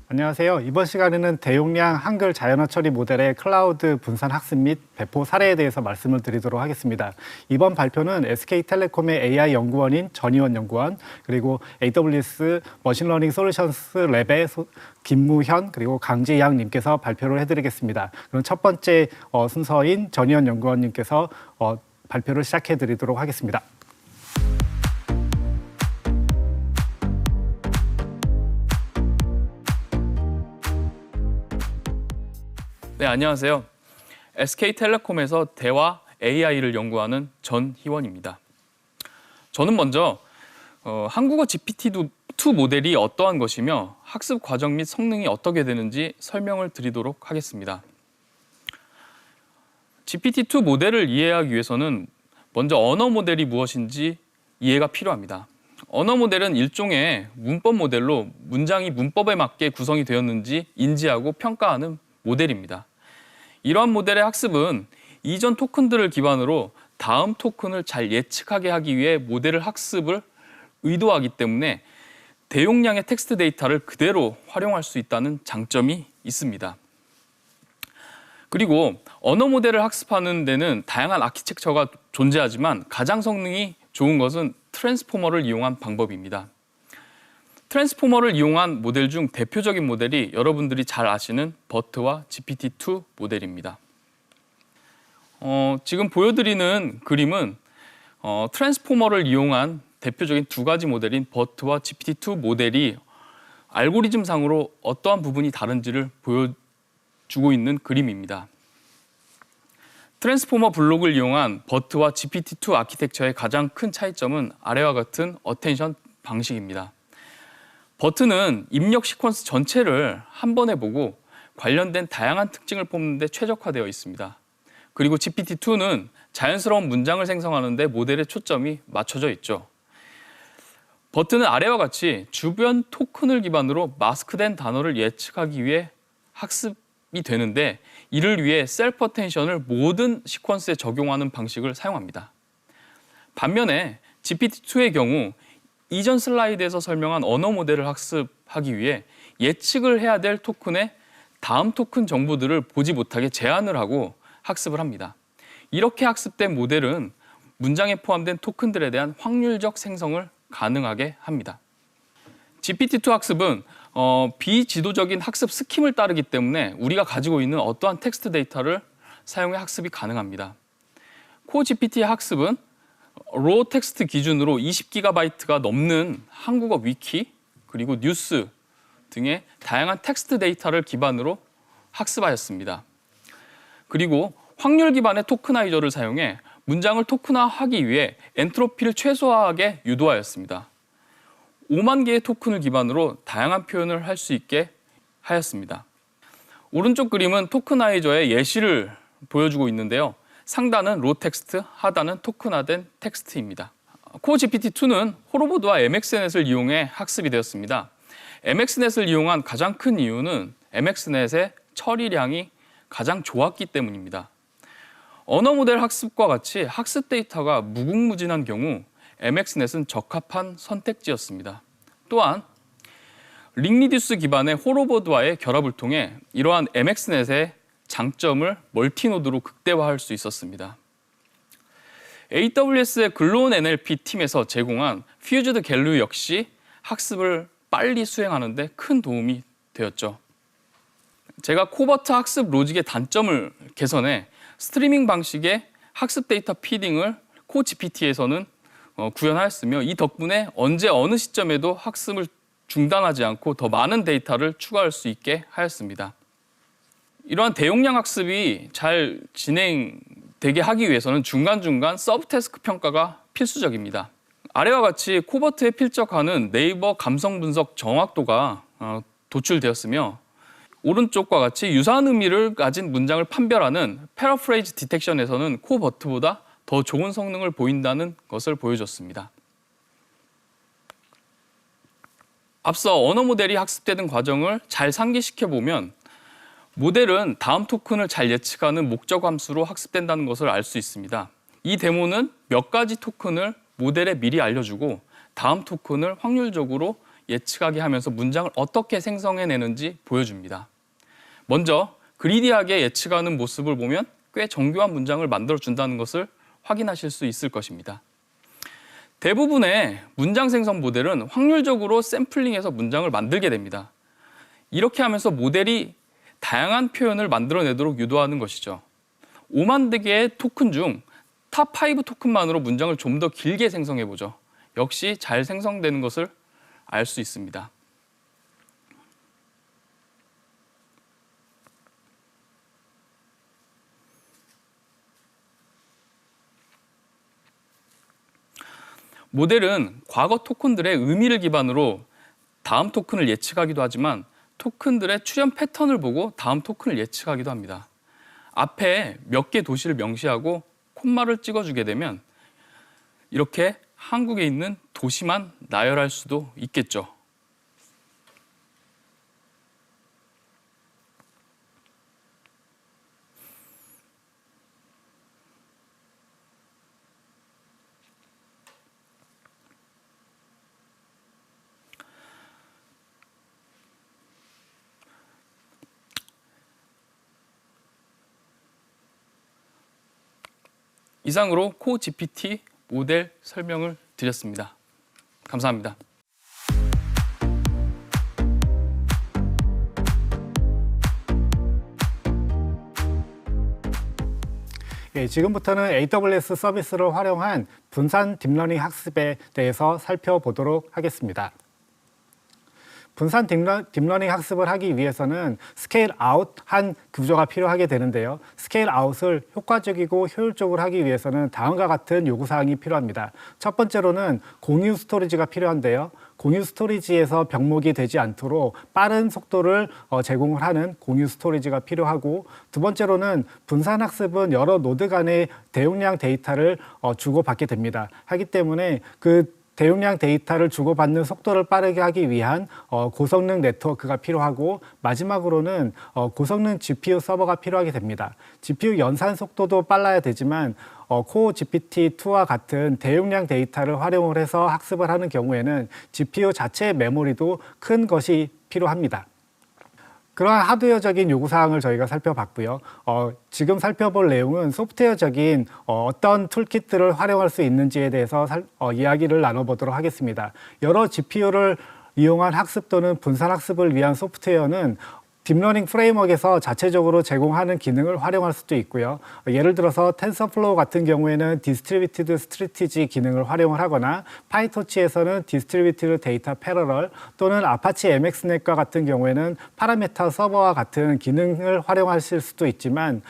안녕하세요. 이번 시간에는 대용량 한글 자연어 처리 모델의 클라우드 분산 학습 및 배포 사례에 대해서 말씀을 드리도록 하겠습니다. 이번 발표는 SK텔레콤의 AI 연구원인 전희원 연구원, 그리고 AWS 머신러닝 솔루션스 랩의 김무현, 그리고 강지양 님께서 발표를 해드리겠습니다. 그럼 첫 번째 순서인 전희원 연구원님께서 발표를 시작해 드리도록 하겠습니다. 네, 안녕하세요. SK텔레콤에서 대화 AI를 연구하는 전희원입니다. 저는 먼저 한국어 GPT-2 모델이 어떠한 것이며 학습 과정 및 성능이 어떻게 되는지 설명을 드리도록 하겠습니다. GPT-2 모델을 이해하기 위해서는 먼저 언어 모델이 무엇인지 이해가 필요합니다. 언어 모델은 일종의 문법 모델로 문장이 문법에 맞게 구성이 되었는지 인지하고 평가하는 모델입니다. 이러한 모델의 학습은 이전 토큰들을 기반으로 다음 토큰을 잘 예측하게 하기 위해 모델을 학습을 의도하기 때문에 대용량의 텍스트 데이터를 그대로 활용할 수 있다는 장점이 있습니다. 그리고 언어 모델을 학습하는 데는 다양한 아키텍처가 존재하지만 가장 성능이 좋은 것은 트랜스포머를 이용한 방법입니다. 트랜스포머를 이용한 모델 중 대표적인 모델이 여러분들이 잘 아시는 버트와 GPT-2 모델입니다. 지금 보여드리는 그림은 트랜스포머를 이용한 대표적인 두 가지 모델인 버트와 GPT-2 모델이 알고리즘상으로 어떠한 부분이 다른지를 보여주고 있는 그림입니다. 트랜스포머 블록을 이용한 버트와 GPT-2 아키텍처의 가장 큰 차이점은 아래와 같은 어텐션 방식입니다. 버트는 입력 시퀀스 전체를 한 번에 보고 관련된 다양한 특징을 뽑는 데 최적화되어 있습니다. 그리고 GPT-2는 자연스러운 문장을 생성하는 데 모델의 초점이 맞춰져 있죠. 버트는 아래와 같이 주변 토큰을 기반으로 마스크된 단어를 예측하기 위해 학습이 되는데 이를 위해 셀프 어텐션을 모든 시퀀스에 적용하는 방식을 사용합니다. 반면에 GPT-2의 경우 이전 슬라이드에서 설명한 언어 모델을 학습하기 위해 예측을 해야 될 토큰의 다음 토큰 정보들을 보지 못하게 제한을 하고 학습을 합니다. 이렇게 학습된 모델은 문장에 포함된 토큰들에 대한 확률적 생성을 가능하게 합니다. GPT-2 학습은 비지도적인 학습 스킴을 따르기 때문에 우리가 가지고 있는 어떠한 텍스트 데이터를 사용해 학습이 가능합니다. 코어 GPT의 학습은 로 텍스트 기준으로 20GB가 넘는 한국어 위키, 그리고 뉴스 등의 다양한 텍스트 데이터를 기반으로 학습하였습니다. 그리고 확률 기반의 토크나이저를 사용해 문장을 토큰화하기 위해 엔트로피를 최소화하게 유도하였습니다. 5만 개의 토큰을 기반으로 다양한 표현을 할 수 있게 하였습니다. 오른쪽 그림은 토크나이저의 예시를 보여주고 있는데요. 상단은 로 텍스트, 하단은 토큰화된 텍스트입니다. 코어 GPT-2는 호로보드와 MXNet을 이용해 학습이 되었습니다. MXNet을 이용한 가장 큰 이유는 MXNet의 처리량이 가장 좋았기 때문입니다. 언어 모델 학습과 같이 학습 데이터가 무궁무진한 경우 MXNet은 적합한 선택지였습니다. 또한 링리듀스 기반의 호로보드와의 결합을 통해 이러한 MXNet의 장점을 멀티노드로 극대화할 수 있었습니다. AWS의 글로온 NLP 팀에서 제공한 퓨즈드 갤루 역시 학습을 빨리 수행하는 데 큰 도움이 되었죠. 제가 코버트 학습 로직의 단점을 개선해 스트리밍 방식의 학습 데이터 피딩을 코어 GPT에서는 구현하였으며 이 덕분에 언제 어느 시점에도 학습을 중단하지 않고 더 많은 데이터를 추가할 수 있게 하였습니다. 이러한 대용량 학습이 잘 진행되게 하기 위해서는 중간중간 서브태스크 평가가 필수적입니다. 아래와 같이 코버트에 필적하는 네이버 감성 분석 정확도가 도출되었으며 오른쪽과 같이 유사한 의미를 가진 문장을 판별하는 패러프레이즈 디텍션에서는 코버트보다 더 좋은 성능을 보인다는 것을 보여줬습니다. 앞서 언어 모델이 학습되는 과정을 잘 상기시켜보면 모델은 다음 토큰을 잘 예측하는 목적 함수로 학습된다는 것을 알 수 있습니다. 이 데모는 몇 가지 토큰을 모델에 미리 알려주고 다음 토큰을 확률적으로 예측하게 하면서 문장을 어떻게 생성해내는지 보여줍니다. 먼저 그리디하게 예측하는 모습을 보면 꽤 정교한 문장을 만들어준다는 것을 확인하실 수 있을 것입니다. 대부분의 문장 생성 모델은 확률적으로 샘플링해서 문장을 만들게 됩니다. 이렇게 하면서 모델이 다양한 표현을 만들어내도록 유도하는 것이죠. 5만 개의 토큰 중 탑 5 토큰만으로 문장을 좀 더 길게 생성해보죠. 역시 잘 생성되는 것을 알 수 있습니다. 모델은 과거 토큰들의 의미를 기반으로 다음 토큰을 예측하기도 하지만 토큰들의 출현 패턴을 보고 다음 토큰을 예측하기도 합니다. 앞에 몇 개 도시를 명시하고 콤마를 찍어주게 되면 이렇게 한국에 있는 도시만 나열할 수도 있겠죠. 이상으로 코GPT 모델 설명을 드렸습니다. 감사합니다. 예, 지금부터는 AWS 서비스를 활용한 분산 딥러닝 학습에 대해서 살펴보도록 하겠습니다. 분산 딥러닝 학습을 하기 위해서는 스케일 아웃한 구조가 필요하게 되는데요. 스케일 아웃을 효과적이고 효율적으로 하기 위해서는 다음과 같은 요구사항이 필요합니다. 첫 번째로는 공유 스토리지가 필요한데요. 공유 스토리지에서 병목이 되지 않도록 빠른 속도를 제공을 하는 공유 스토리지가 필요하고, 두 번째로는 분산 학습은 여러 노드 간의 대용량 데이터를 주고받게 됩니다. 하기 때문에 그 대용량 데이터를 주고받는 속도를 빠르게 하기 위한 고성능 네트워크가 필요하고, 마지막으로는 고성능 GPU 서버가 필요하게 됩니다. GPU 연산 속도도 빨라야 되지만 코어 GPT-2와 같은 대용량 데이터를 활용을 해서 학습을 하는 경우에는 GPU 자체의 메모리도 큰 것이 필요합니다. 그러한 하드웨어적인 요구사항을 저희가 살펴봤고요. 지금 살펴볼 내용은 소프트웨어적인 어떤 툴킷들을 활용할 수 있는지에 대해서 이야기를 나눠보도록 하겠습니다. 여러 GPU를 이용한 학습 또는 분산 학습을 위한 소프트웨어는 딥러닝 프레임워크에서 자체적으로 제공하는 기능을 활용할 수도 있고요. 예를 들어서 텐서플로우 같은 경우에는 디스트리뷰티드 스트래티지 기능을 활용을 하거나, 파이토치에서는 디스트리뷰티드 데이터 패러럴 또는 아파치 MXNet과 같은 경우에는 파라메타 서버와 같은 기능을 활용하실 수도 있지만,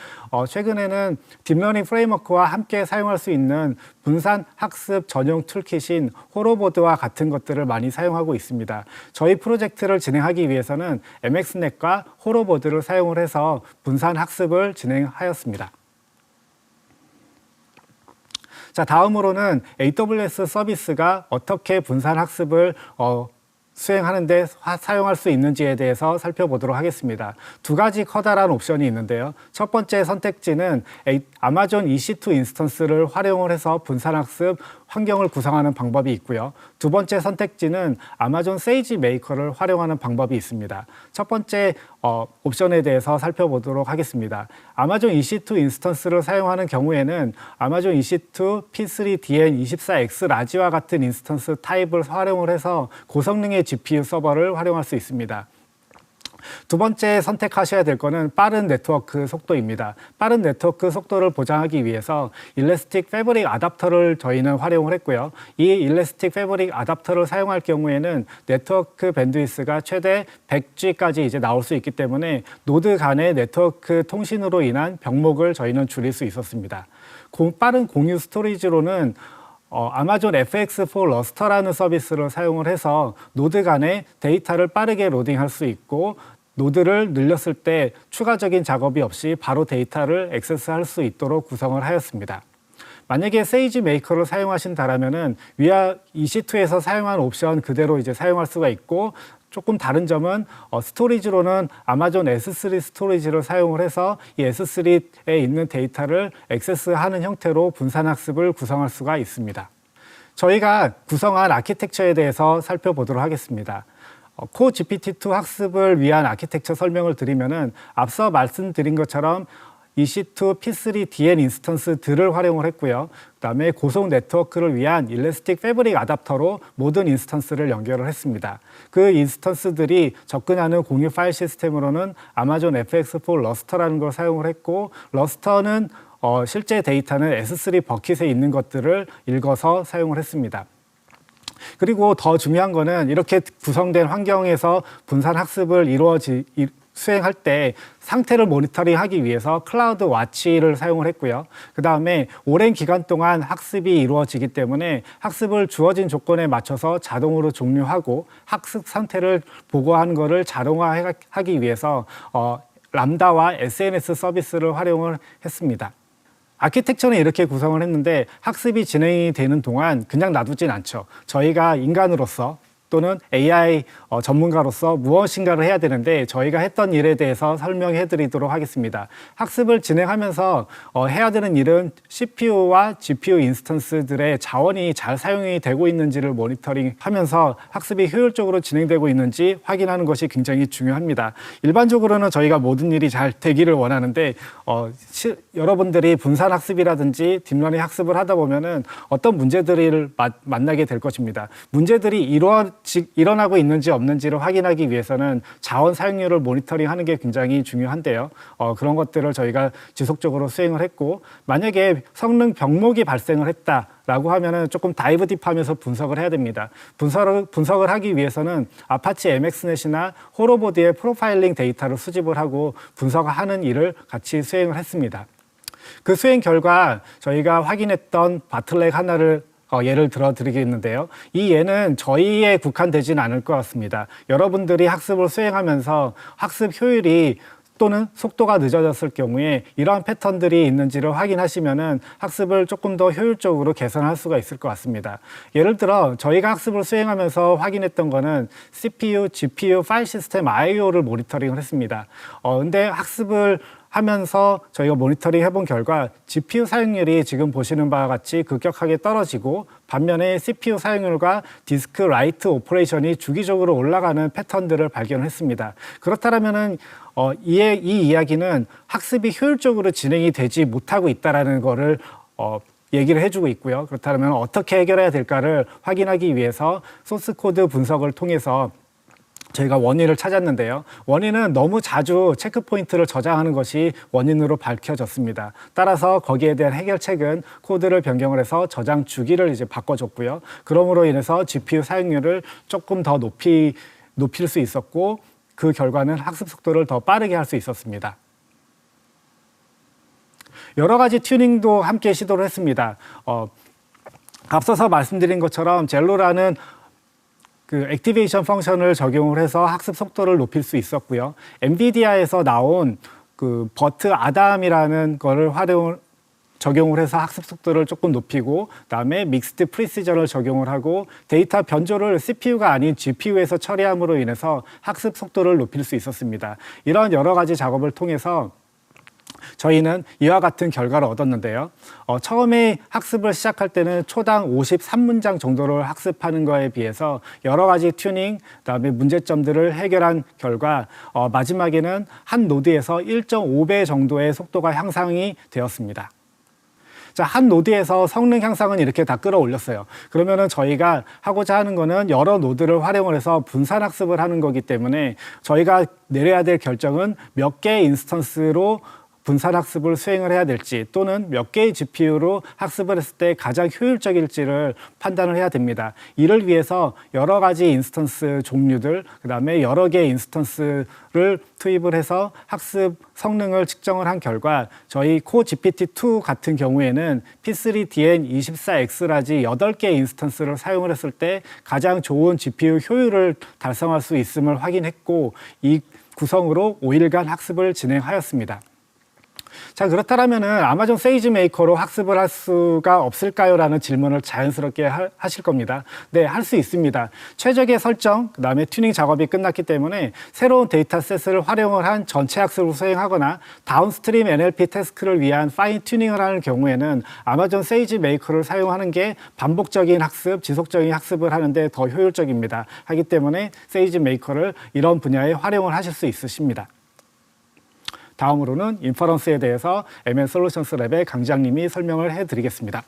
최근에는 딥러닝 프레임워크와 함께 사용할 수 있는 분산 학습 전용 툴킷인 호로보드와 같은 것들을 많이 사용하고 있습니다. 저희 프로젝트를 진행하기 위해서는 MXNet과 호로보드를 사용을 해서 분산 학습을 진행하였습니다. 자, 다음으로는 AWS 서비스가 어떻게 분산 학습을 수행하는데 사용할 수 있는지에 대해서 살펴보도록 하겠습니다. 두 가지 커다란 옵션이 있는데요. 첫 번째 선택지는 아마존 EC2 인스턴스를 활용을 해서 분산학습 환경을 구성하는 방법이 있고요. 두 번째 선택지는 아마존 세이지 메이커를 활용하는 방법이 있습니다. 첫 번째 옵션에 대해서 살펴보도록 하겠습니다. 아마존 EC2 인스턴스를 사용하는 경우에는 아마존 EC2 P3DN24X 라지와 같은 인스턴스 타입을 활용을 해서 고성능의 GPU 서버를 활용할 수 있습니다. 두 번째 선택하셔야 될 것은 빠른 네트워크 속도입니다. 빠른 네트워크 속도를 보장하기 위해서 일래스틱 패브릭 아답터를 저희는 활용을 했고요. 이 일래스틱 패브릭 아답터를 사용할 경우에는 네트워크 밴드위스가 최대 100G까지 이제 나올 수 있기 때문에 노드 간의 네트워크 통신으로 인한 병목을 저희는 줄일 수 있었습니다. 빠른 공유 스토리지로는 아마존 FX4 러스터라는 서비스를 사용을 해서 노드 간에 데이터를 빠르게 로딩할 수 있고, 노드를 늘렸을 때 추가적인 작업이 없이 바로 데이터를 액세스할 수 있도록 구성을 하였습니다. 만약에 세이지 메이커를 사용하신다면은 위아 EC2에서 사용한 옵션 그대로 이제 사용할 수가 있고, 조금 다른 점은 스토리지로는 아마존 S3 스토리지를 사용을 해서 이 S3에 있는 데이터를 액세스하는 형태로 분산학습을 구성할 수가 있습니다. 저희가 구성한 아키텍처에 대해서 살펴보도록 하겠습니다. 코 GPT-2 학습을 위한 아키텍처 설명을 드리면은 앞서 말씀드린 것처럼 EC2, P3, DN 인스턴스들을 활용을 했고요. 그다음에 고속 네트워크를 위한 일래스틱 패브릭 아답터로 모든 인스턴스를 연결을 했습니다. 그 인스턴스들이 접근하는 공유 파일 시스템으로는 아마존 FX4 러스터라는 걸 사용을 했고, 러스터는 실제 데이터는 S3 버킷에 있는 것들을 읽어서 사용을 했습니다. 그리고 더 중요한 거는 이렇게 구성된 환경에서 분산 학습을 수행할 때 상태를 모니터링하기 위해서 클라우드 와치를 사용을 했고요. 그 다음에 오랜 기간 동안 학습이 이루어지기 때문에 학습을 주어진 조건에 맞춰서 자동으로 종료하고 학습 상태를 보고하는 것을 자동화하기 위해서 람다와 SNS 서비스를 활용을 했습니다. 아키텍처는 이렇게 구성을 했는데 학습이 진행이 되는 동안 그냥 놔두진 않죠. 저희가 인간으로서 또는 AI 전문가로서 무엇인가를 해야 되는데 저희가 했던 일에 대해서 설명해 드리도록 하겠습니다. 학습을 진행하면서 해야 되는 일은 CPU와 GPU 인스턴스들의 자원이 잘 사용이 되고 있는지를 모니터링하면서 학습이 효율적으로 진행되고 있는지 확인하는 것이 굉장히 중요합니다. 일반적으로는 저희가 모든 일이 잘 되기를 원하는데 여러분들이 분산 학습이라든지 딥러닝 학습을 하다 보면은 어떤 문제들을 만나게 될 것입니다. 문제들이 일어나고 있는지 없는지를 확인하기 위해서는 자원 사용률을 모니터링하는 게 굉장히 중요한데요. 그런 것들을 저희가 지속적으로 수행을 했고, 만약에 성능 병목이 발생을 했다라고 하면은 조금 다이브 딥하면서 분석을 해야 됩니다. 분석을 하기 위해서는 아파치 MXNet이나 호로보드의 프로파일링 데이터를 수집을 하고 분석하는 일을 같이 수행을 했습니다. 그 수행 결과 저희가 확인했던 바틀렉 하나를 예를 들어 드리겠는데요. 이 예는 저희에 국한되지는 않을 것 같습니다. 여러분들이 학습을 수행하면서 학습 효율이 또는 속도가 늦어졌을 경우에 이러한 패턴들이 있는지를 확인하시면은 학습을 조금 더 효율적으로 개선할 수가 있을 것 같습니다. 예를 들어 저희가 학습을 수행하면서 확인했던 거는 CPU, GPU, 파일 시스템 I/O를 모니터링을 했습니다. 근데 학습을 하면서 저희가 모니터링 해본 결과 GPU 사용률이 지금 보시는 바와 같이 급격하게 떨어지고, 반면에 CPU 사용률과 디스크 라이트 오퍼레이션이 주기적으로 올라가는 패턴들을 발견했습니다. 그렇다면은 이 이야기는 학습이 효율적으로 진행이 되지 못하고 있다라는 거를 얘기를 해주고 있고요. 그렇다면 어떻게 해결해야 될까를 확인하기 위해서 소스 코드 분석을 통해서 저희가 원인을 찾았는데요. 원인은 너무 자주 체크 포인트를 저장하는 것이 원인으로 밝혀졌습니다. 따라서 거기에 대한 해결책은 코드를 변경을 해서 저장 주기를 이제 바꿔줬고요. 그러므로 인해서 GPU 사용률을 조금 더 높일 수 있었고, 그 결과는 학습 속도를 더 빠르게 할 수 있었습니다. 여러 가지 튜닝도 함께 시도를 했습니다. 앞서서 말씀드린 것처럼 젤로라는 그 액티베이션 펑션을 적용을 해서 학습 속도를 높일 수 있었고요. 엔비디아에서 나온 그 버트 아담이라는 거를 적용을 해서 학습 속도를 조금 높이고, 그다음에 믹스드 프리시전을 적용을 하고 데이터 변조를 CPU가 아닌 GPU에서 처리함으로 인해서 학습 속도를 높일 수 있었습니다. 이런 여러 가지 작업을 통해서 저희는 이와 같은 결과를 얻었는데요. 처음에 학습을 시작할 때는 초당 53문장 정도를 학습하는 거에 비해서 여러 가지 튜닝, 그다음에 문제점들을 해결한 결과 마지막에는 한 노드에서 1.5배 정도의 속도가 향상이 되었습니다. 자, 한 노드에서 성능 향상은 이렇게 다 끌어올렸어요. 그러면은 저희가 하고자 하는 거는 여러 노드를 활용을 해서 분산 학습을 하는 거기 때문에 저희가 내려야 될 결정은 몇 개의 인스턴스로 분산 학습을 수행을 해야 될지, 또는 몇 개의 GPU로 학습을 했을 때 가장 효율적일지를 판단을 해야 됩니다. 이를 위해서 여러 가지 인스턴스 종류들, 그다음에 여러 개의 인스턴스를 투입을 해서 학습 성능을 측정을 한 결과 저희 코 GPT-2 같은 경우에는 P3 DN 24X라지 8개의 인스턴스를 사용을 했을 때 가장 좋은 GPU 효율을 달성할 수 있음을 확인했고, 이 구성으로 5일간 학습을 진행하였습니다. 자, 그렇다면은 아마존 세이지 메이커로 학습을 할 수가 없을까요? 라는 질문을 자연스럽게 하실 겁니다. 네, 할 수 있습니다. 최적의 설정, 그다음에 튜닝 작업이 끝났기 때문에 새로운 데이터셋을 활용을 한 전체 학습을 수행하거나 다운스트림 NLP 태스크를 위한 파인 튜닝을 하는 경우에는 아마존 세이지 메이커를 사용하는 게 반복적인 학습, 지속적인 학습을 하는데 더 효율적입니다. 하기 때문에 세이지 메이커를 이런 분야에 활용을 하실 수 있으십니다. 다음으로는 인퍼런스에 대해서 ML 솔루션스 랩의 강장님이 설명을 해드리겠습니다.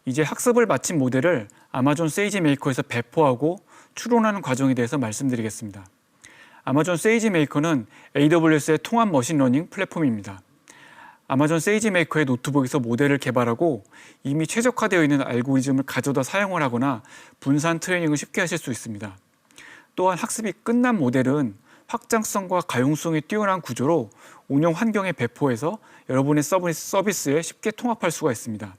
이제 학습을 마친 모델을 아마존 세이지 메이커에서 배포하고 추론하는 과정에 대해서 말씀드리겠습니다. 아마존 세이지 메이커는 AWS의 통합 머신러닝 플랫폼입니다. 아마존 세이지 메이커의 노트북에서 모델을 개발하고 이미 최적화되어 있는 알고리즘을 가져다 사용을 하거나 분산 트레이닝을 쉽게 하실 수 있습니다. 또한 학습이 끝난 모델은 확장성과 가용성이 뛰어난 구조로 운영 환경에 배포해서 여러분의 서비스에 쉽게 통합할 수가 있습니다.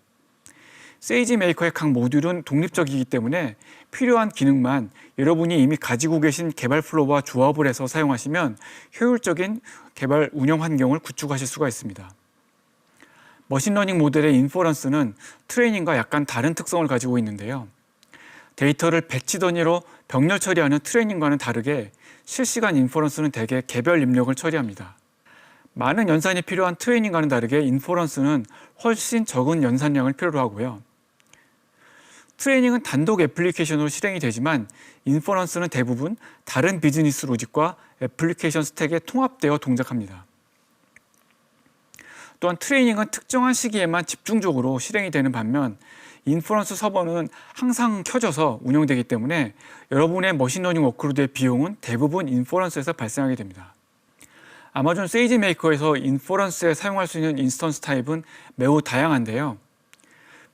세이지 메이커의 각 모듈은 독립적이기 때문에 필요한 기능만 여러분이 이미 가지고 계신 개발 플로우와 조합을 해서 사용하시면 효율적인 개발 운영 환경을 구축하실 수가 있습니다. 머신러닝 모델의 인퍼런스는 트레이닝과 약간 다른 특성을 가지고 있는데요. 데이터를 배치 단위로 병렬 처리하는 트레이닝과는 다르게 실시간 인퍼런스는 대개 개별 입력을 처리합니다. 많은 연산이 필요한 트레이닝과는 다르게 인퍼런스는 훨씬 적은 연산량을 필요로 하고요. 트레이닝은 단독 애플리케이션으로 실행이 되지만 인퍼런스는 대부분 다른 비즈니스 로직과 애플리케이션 스택에 통합되어 동작합니다. 또한 트레이닝은 특정한 시기에만 집중적으로 실행이 되는 반면 인퍼런스 서버는 항상 켜져서 운영되기 때문에 여러분의 머신러닝 워크로드의 비용은 대부분 인퍼런스에서 발생하게 됩니다. 아마존 세이지 메이커에서 인퍼런스에 사용할 수 있는 인스턴스 타입은 매우 다양한데요.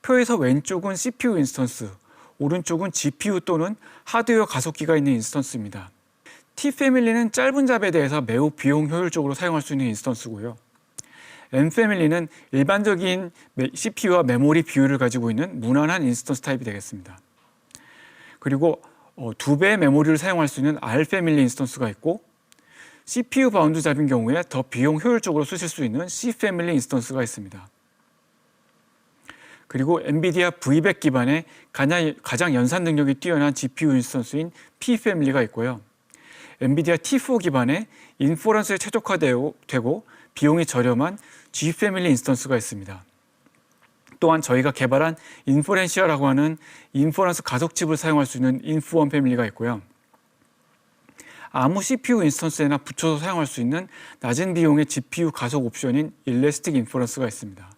표에서 왼쪽은 CPU 인스턴스, 오른쪽은 GPU 또는 하드웨어 가속기가 있는 인스턴스입니다. T 패밀리는 짧은 잡에 대해서 매우 비용 효율적으로 사용할 수 있는 인스턴스고요. M 패밀리는 일반적인 CPU와 메모리 비율을 가지고 있는 무난한 인스턴스 타입이 되겠습니다. 그리고 2배의 메모리를 사용할 수 있는 R 패밀리 인스턴스가 있고 CPU 바운드 잡인 경우에 더 비용 효율적으로 쓰실 수 있는 C 패밀리 인스턴스가 있습니다. 그리고 엔비디아 V100 기반의 가장 연산 능력이 뛰어난 GPU 인스턴스인 P 패밀리가 있고요. 엔비디아 T4 기반의 인퍼런스에 최적화되고 비용이 저렴한 G 패밀리 인스턴스가 있습니다. 또한 저희가 개발한 인퍼렌시아라고 하는 인퍼런스 가속칩을 사용할 수 있는 인프1 패밀리가 있고요. 아무 CPU 인스턴스에나 붙여서 사용할 수 있는 낮은 비용의 GPU 가속 옵션인 일래스틱 인퍼런스가 있습니다.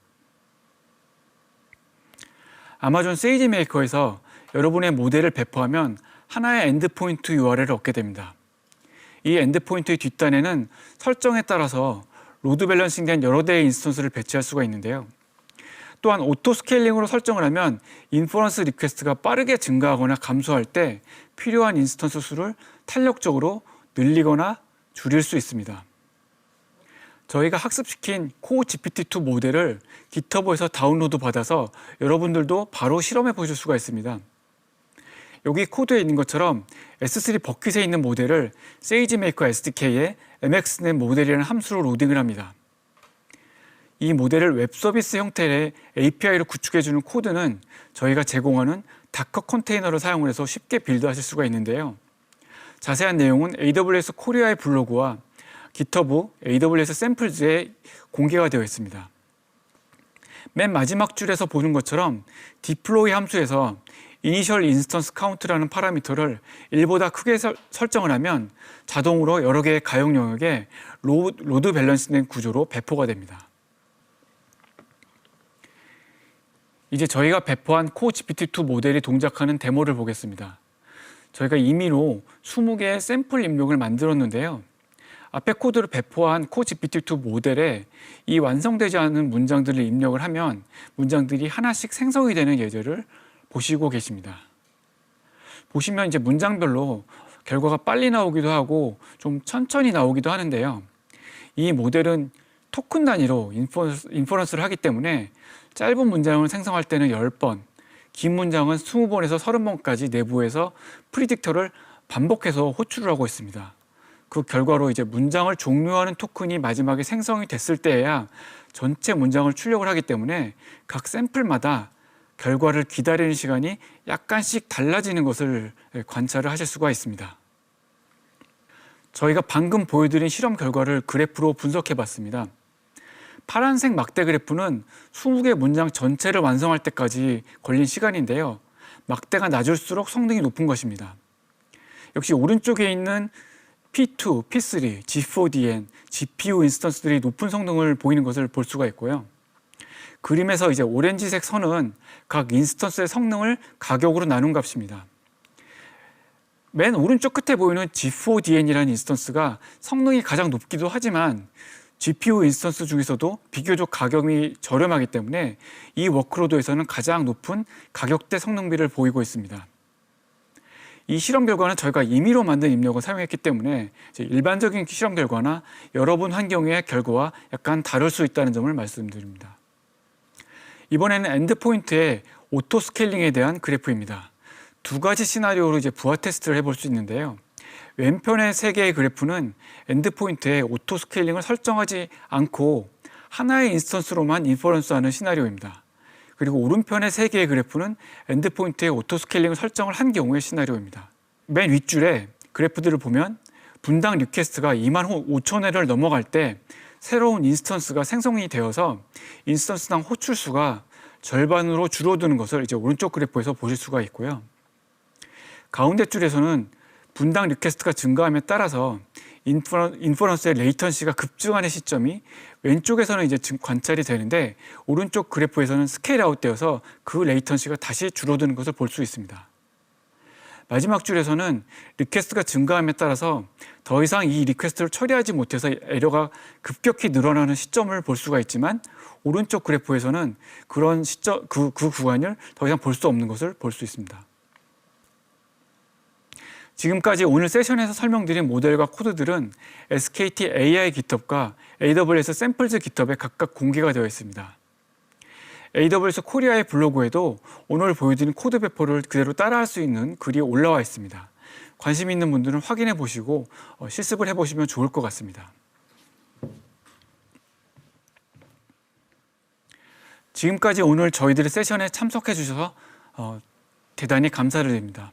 아마존 세이지 메이커에서 여러분의 모델을 배포하면 하나의 엔드포인트 URL을 얻게 됩니다. 이 엔드포인트의 뒷단에는 설정에 따라서 로드 밸런싱된 여러 대의 인스턴스를 배치할 수가 있는데요. 또한 오토 스케일링으로 설정을 하면 인퍼런스 리퀘스트가 빠르게 증가하거나 감소할 때 필요한 인스턴스 수를 탄력적으로 늘리거나 줄일 수 있습니다. 저희가 학습시킨 코어 GPT-2 모델을 GitHub에서 다운로드 받아서 여러분들도 바로 실험해 보실 수가 있습니다. 여기 코드에 있는 것처럼 S3 버킷에 있는 모델을 세이지메이커 SDK에 MXNet 모델이라는 함수로 로딩을 합니다. 이 모델을 웹 서비스 형태의 API로 구축해주는 코드는 저희가 제공하는 다커 컨테이너를 사용을 해서 쉽게 빌드하실 수가 있는데요. 자세한 내용은 AWS 코리아의 블로그와 GitHub AWS 샘플즈에 공개가 되어 있습니다. 맨 마지막 줄에서 보는 것처럼 deploy 함수에서 initial instance count라는 파라미터를 1보다 크게 설정을 하면 자동으로 여러 개의 가용 영역에 로드 밸런스된 구조로 배포가 됩니다. 이제 저희가 배포한 코어 GPT-2 모델이 동작하는 데모를 보겠습니다. 저희가 임의로 20개의 샘플 입력을 만들었는데요. 앞에 코드를 배포한 코어 GPT-2 모델에 이 완성되지 않은 문장들을 입력을 하면 문장들이 하나씩 생성이 되는 예제를 보시고 계십니다. 보시면 이제 문장별로 결과가 빨리 나오기도 하고 좀 천천히 나오기도 하는데요. 이 모델은 토큰 단위로 인퍼런스를 하기 때문에 짧은 문장을 생성할 때는 10번, 긴 문장은 20번에서 30번까지 내부에서 프리딕터를 반복해서 호출을 하고 있습니다. 그 결과로 이제 문장을 종료하는 토큰이 마지막에 생성이 됐을 때에야 전체 문장을 출력을 하기 때문에 각 샘플마다 결과를 기다리는 시간이 약간씩 달라지는 것을 관찰을 하실 수가 있습니다. 저희가 방금 보여드린 실험 결과를 그래프로 분석해 봤습니다. 파란색 막대 그래프는 20개 문장 전체를 완성할 때까지 걸린 시간인데요. 막대가 낮을수록 성능이 높은 것입니다. 역시 오른쪽에 있는 P2, P3, G4DN, GPU 인스턴스들이 높은 성능을 보이는 것을 볼 수가 있고요. 그림에서 이제 오렌지색 선은 각 인스턴스의 성능을 가격으로 나눈 값입니다. 맨 오른쪽 끝에 보이는 G4DN이라는 인스턴스가 성능이 가장 높기도 하지만 GPU 인스턴스 중에서도 비교적 가격이 저렴하기 때문에 이 워크로드에서는 가장 높은 가격대 성능비를 보이고 있습니다. 이 실험 결과는 저희가 임의로 만든 입력을 사용했기 때문에 일반적인 실험 결과나 여러분 환경의 결과와 약간 다를 수 있다는 점을 말씀드립니다. 이번에는 엔드포인트의 오토 스케일링에 대한 그래프입니다. 두 가지 시나리오로 이제 부하 테스트를 해볼 수 있는데요. 왼편의 세 개의 그래프는 엔드포인트에 오토 스케일링을 설정하지 않고 하나의 인스턴스로만 인퍼런스하는 시나리오입니다. 그리고 오른편의 세 개의 그래프는 엔드포인트에 오토 스케일링을 설정을 한 경우의 시나리오입니다. 맨 윗줄에 그래프들을 보면 분당 리퀘스트가 25,000회를 넘어갈 때 새로운 인스턴스가 생성이 되어서 인스턴스당 호출수가 절반으로 줄어드는 것을 이제 오른쪽 그래프에서 보실 수가 있고요. 가운데 줄에서는 분당 리퀘스트가 증가함에 따라서 인퍼런스의 레이턴시가 급증하는 시점이 왼쪽에서는 이제 관찰이 되는데 오른쪽 그래프에서는 스케일 아웃되어서 그 레이턴시가 다시 줄어드는 것을 볼 수 있습니다. 마지막 줄에서는 리퀘스트가 증가함에 따라서 더 이상 이 리퀘스트를 처리하지 못해서 에러가 급격히 늘어나는 시점을 볼 수가 있지만 오른쪽 그래프에서는 그런 시점, 그 구간을 더 이상 볼 수 없는 것을 볼 수 있습니다. 지금까지 오늘 세션에서 설명드린 모델과 코드들은 SKT AI GitHub과 AWS 샘플즈 GitHub에 각각 공개가 되어 있습니다. AWS 코리아의 블로그에도 오늘 보여드린 코드 배포를 그대로 따라할 수 있는 글이 올라와 있습니다. 관심 있는 분들은 확인해 보시고 실습을 해보시면 좋을 것 같습니다. 지금까지 오늘 저희들의 세션에 참석해 주셔서 대단히 감사를 드립니다.